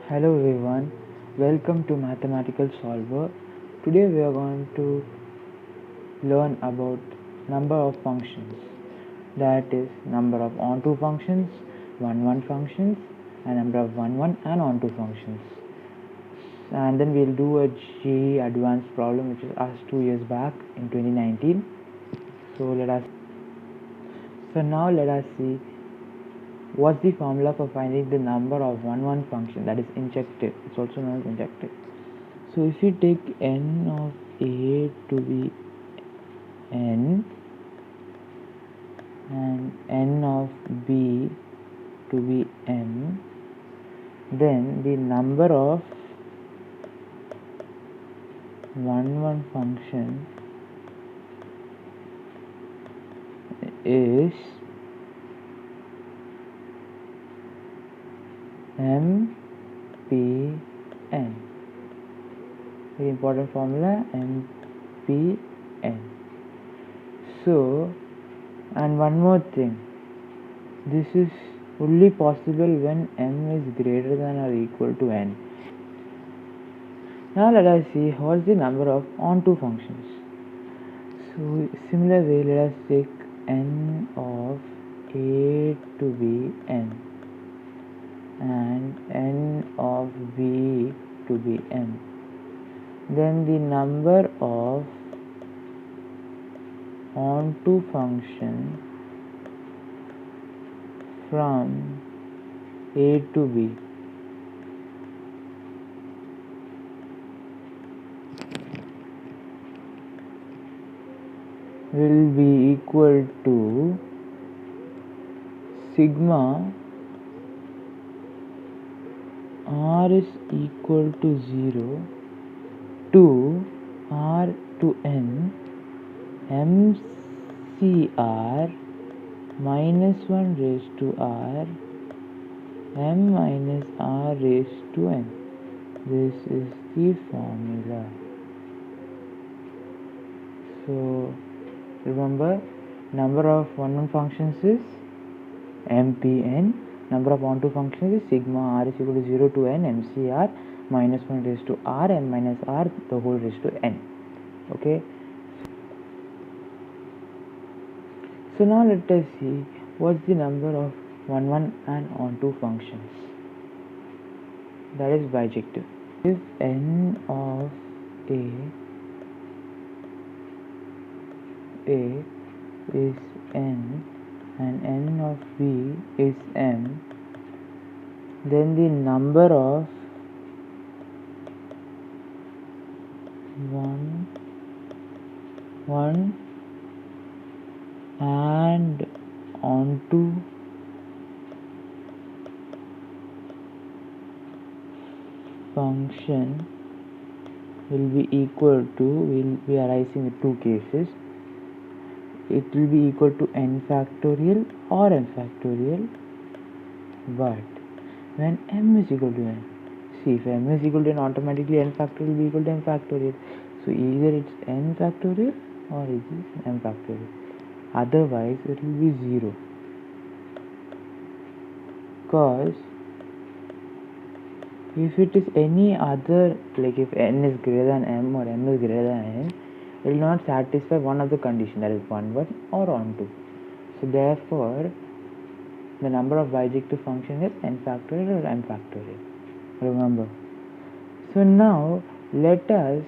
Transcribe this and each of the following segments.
Hello everyone, welcome to Mathematical Solver. Today we are going to learn about number of functions, that is number of onto functions, one functions, and number of one and onto functions. And then we'll do a GE advanced problem which was asked 2 years back in 2019. So now let us see what's the formula for finding the number of one function, that is injective. It's also known as injective. So if you take n of a to be n and n of b to be m, then the number of one function is m p n. Very important formula, m p n. So, and one more thing, this is only possible when m is greater than or equal to n. Now let us see what's the number of onto functions. So similar way, let us take n of a to be n and n of b to be m. Then the number of onto function from a to b. Will be equal to sigma r is equal to 0 to r to n mcr minus 1 raised to r m minus r raised to n. This is the formula. So remember, number of one functions is mpn, number of onto functions is sigma r is equal to 0 to n mcr minus 1 raised to r m minus r the whole raised to n. Okay, so now let us see what's the number of one and onto functions, that is bijective. If n of a is n and n of b is m, then the number of one and onto function will be equal to, will be arising in two cases. It will be equal to n factorial or m factorial, but when m is equal to n, see, if m is equal to n, automatically n factorial will be equal to m factorial. So either it's n factorial or it is m factorial. Otherwise it will be 0, because if it is any other, like if n is greater than m or m is greater than n, it will not satisfy one of the condition, that is one or onto. So therefore the number of bijective function is n factorial or m factorial. Remember. So now let us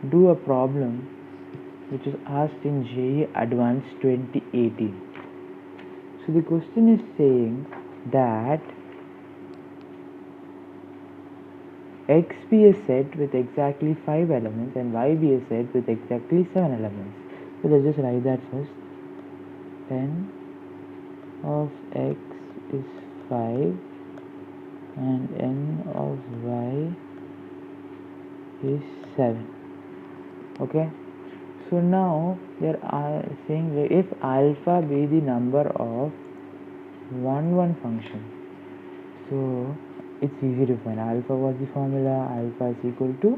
do a problem which is asked in JEE Advanced 2018. So the question is saying that x be a set with exactly 5 elements and y be a set with exactly 7 elements. So let's just write that first. N of x is 5 and n of y is 7. Okay, so now they are saying that if alpha be the number of one function, so it's easy to find. Alpha was the formula, alpha is equal to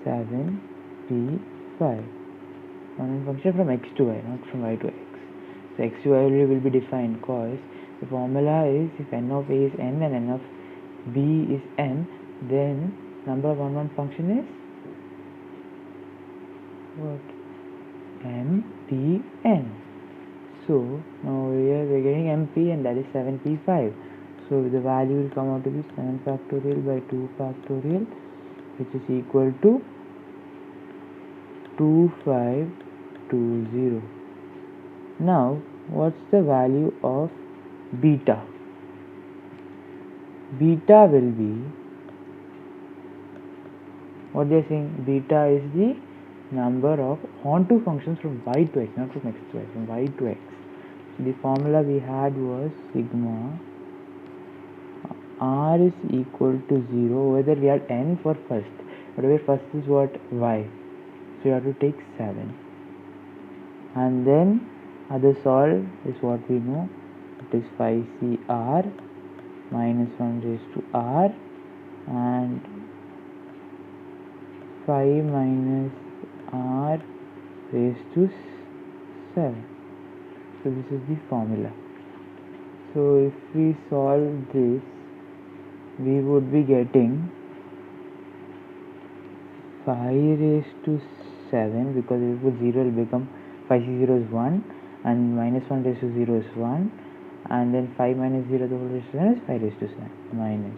7p5. One function from x to y, not from y to x. So x to y will be defined, cos The formula is if n of a is n and n of b is n, then number of one-one function is what? mpn. So now here we are getting mp, and that is 7p5. So the value will come out to be 7 factorial by 2 factorial, which is equal to 2520. Now what's the value of beta? Beta will be, what they are saying, beta is the number of onto functions from y to x, not from x to y, from y to x. So the formula we had was sigma r is equal to 0. Whether we had n for first, whatever first is what? Y. So you have to take 7, and then other solve is what we know, it is 5cr minus 1 raised to r and 5 minus r raised to 7. So this is the formula. So if we solve this, we would be getting 5 raised to 7, because if we put 0 it will become 5c0 is 1 and minus 1 raised to 0 is 1, and then 5 minus 0 the whole raised to 7 is 5 raised to 7 minus.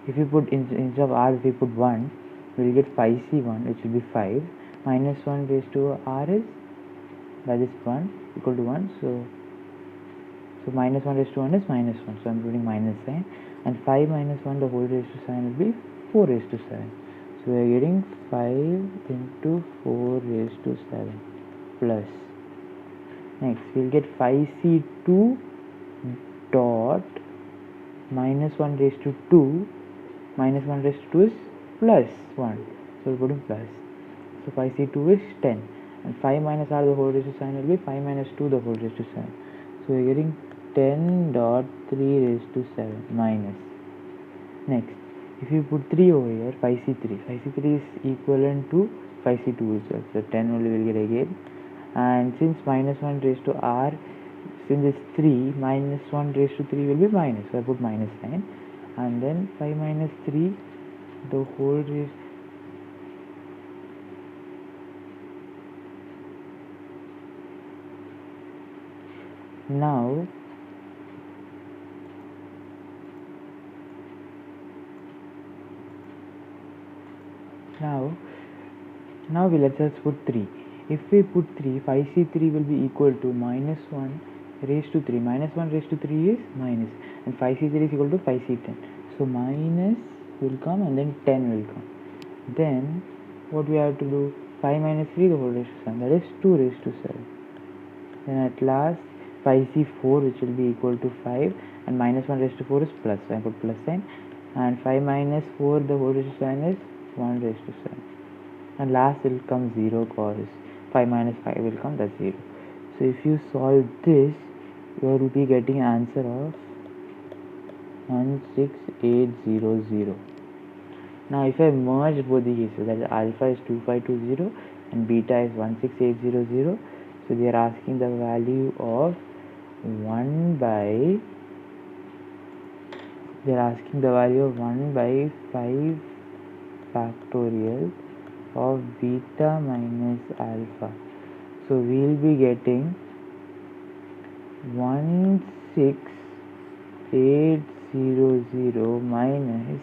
If you put instead of r, if we put 1, we will get 5c1, which will be 5, minus 1 raised to r is, that is 1, equal to 1. So minus 1 raised to 1 is minus 1, so I am putting minus sign, and 5 minus 1 the whole raised to 7 will be 4 raised to 7. So we are getting 5 into 4 raised to 7 plus. Next we will get 5c2 dot minus 1 raised to 2, minus 1 raised to 2 is plus 1, so we are putting plus. So 5c2 is 10, and 5 minus r the whole raised to 7 will be 5 minus 2 the whole raised to 7. So we are getting 10 dot 3 raised to 7 minus. Next, if you put 3 over here, 5c3 is equivalent to 5c2 itself, so 10 only will get again. And since minus 1 raised to r, since it's 3, minus 1 raised to 3 will be minus, so I put minus sign, and then 5 minus 3 the whole raised. Now let us put 3. If we put 3, 5c3 will be equal to minus 1 raised to 3. Minus 1 raised to 3 is minus, and 5c3 is equal to 5c10. So minus will come, and then 10 will come. Then what we have to do? 5 minus 3 the whole raised to 7, that is 2 raised to 7. Then at last 5c4, which will be equal to 5, and minus 1 raised to 4 is plus, so I put plus sign, and 5 minus 4 the whole raised to 7 is 1 raised to 7, and last will come 0, cause 5 minus 5 will come, that's 0. So if you solve this, you will be getting answer of 16800. Now if I merge both the cases, that is alpha is 2520 and beta is 16800, so they are asking the value of 1 by 5 factorial of beta minus alpha. So we will be getting 16800 minus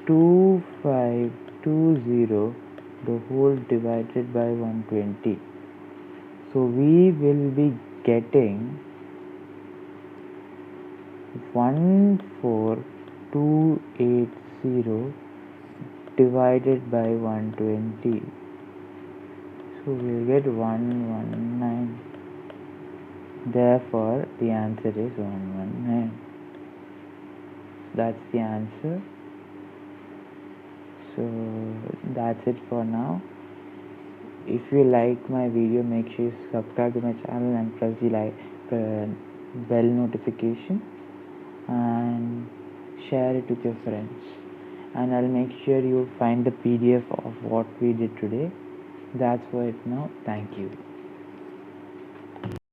2520 the whole divided by 120. So we will be getting 14280 divided by 120. So we will get 119. Therefore the answer is 119. That's the answer. So that's it for now. If you like my video, make sure you subscribe to my channel and press the bell notification and share it with your friends, and I'll make sure you find the PDF of what we did today. That's for it now. Thank you.